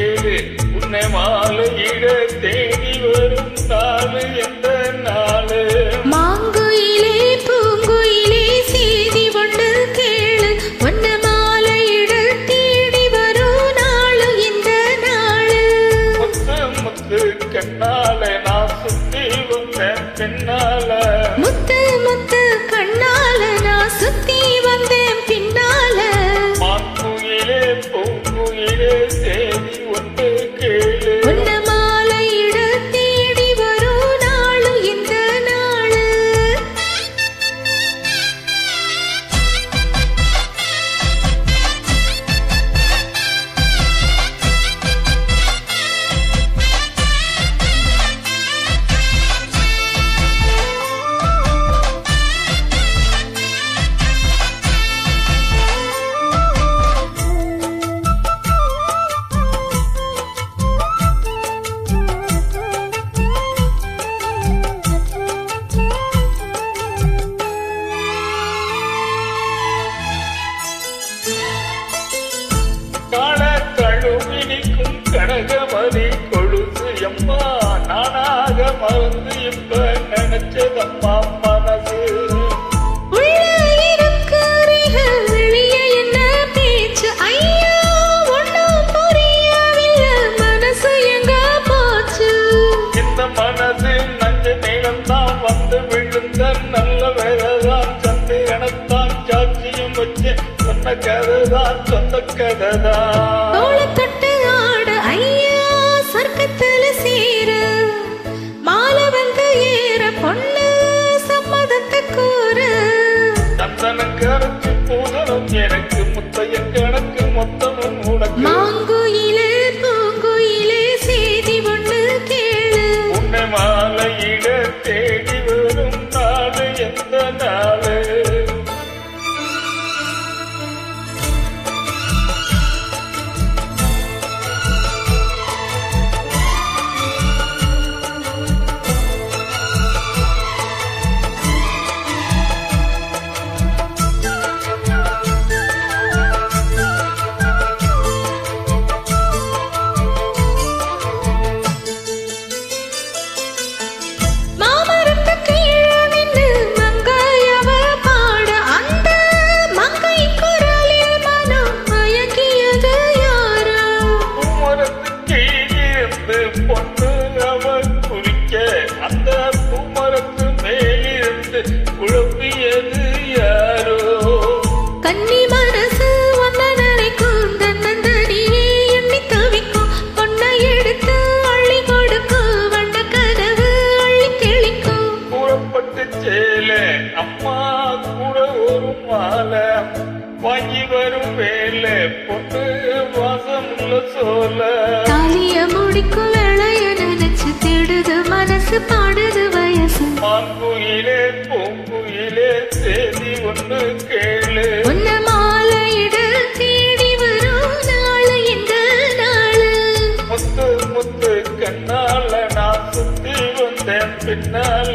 கேளு உன்னை மாலையிட தேடி வரும் நாளு எந்த நாளு மாங்குயிலே பூங்குயிலே செய்தி ஒன்று கேளு உன்னை மாலையிட தேடி வரும் நாளு எந்த நாளு முத்து முத்து கண்ணால நான் சுத்தி வந்தேன் பின்னால முத்து முத்து கண்ணால நான் சுத்தி வந்தேன் பின்னால மாங்குயிலே பூங்குயிலே தேடி ஒன்று கேளு உன்னை மாலையிட தேடி வரும் நாளு எந்த நாளு கால கழுவினிக்கும் கனகமதி கொழுசு எம்மா நானாக மறந்து இப்ப நினைச்சதம்மா மனசு உள்ள இருக்கிறீர்கள் வெளியே என்ன பேச்சு ஐயா ஒன்னும் புரியவில்லை மனசு எங்க போச்சு இந்த மனது நஞ்ச நீளம்தான் வந்து விழுந்த நல்ல வேலைதான் சந்திரனத்தான் சாட்சியம் வச்சு சொன்ன கதைதான் சொந்த கதைதான் தோளத்தொட்டு ஆட ஐயா சொர்க்கத்துல சேர மாலை வந்து ஏற பொண்ணு சம்மதத்தை கூற சந்தனம் கரைச்சு பூதனம் எனக்கு முத்தைய கணக்கு மொத்தமும் உனக்கு மாங்குயிலே பூங்குயிலே செய்தி ஒன்று கேளு உன்னை மாலையிட தேடி வரும் நாடு எந்த நாளு மாமரத்து கீழே நின்று மங்கையவ பாட அந்த மங்கை குரலில் மனம் மயக்கியது யாரோ பூமரத்து கீழிருந்து பொண்ணு அவன் குறிக்க அந்த பூமரத்து மேலிருந்து குழப்பியது யாரோ கன்னி மனசு ஒன்ன நினைக்கும் தன்னந்தனியே எண்ணி தவிக்கும் பொன்னை எடுத்து அள்ளி கொடுக்கும் வண்ண கனவு அள்ளி தெளிக்கும் கூறப்பட்டு சேலை அம்மா கூட ஒரு மாலை வாங்கி வரும் வேலை பொண்ணு வாசமுள்ள சோல தாலிய முடிக்கும் வேளைய நினைச்சு தேடுது மனசு பாடுது வயசு மாங்குயிலே பூங்குயிலே செய்தி ஒன்று கேளு உன்ன மாலையிட தேடி வரும் நாளு எந்த நாளு முத்து முத்து கண்ணால நான் சுத்தி வந்தேன் பின்னால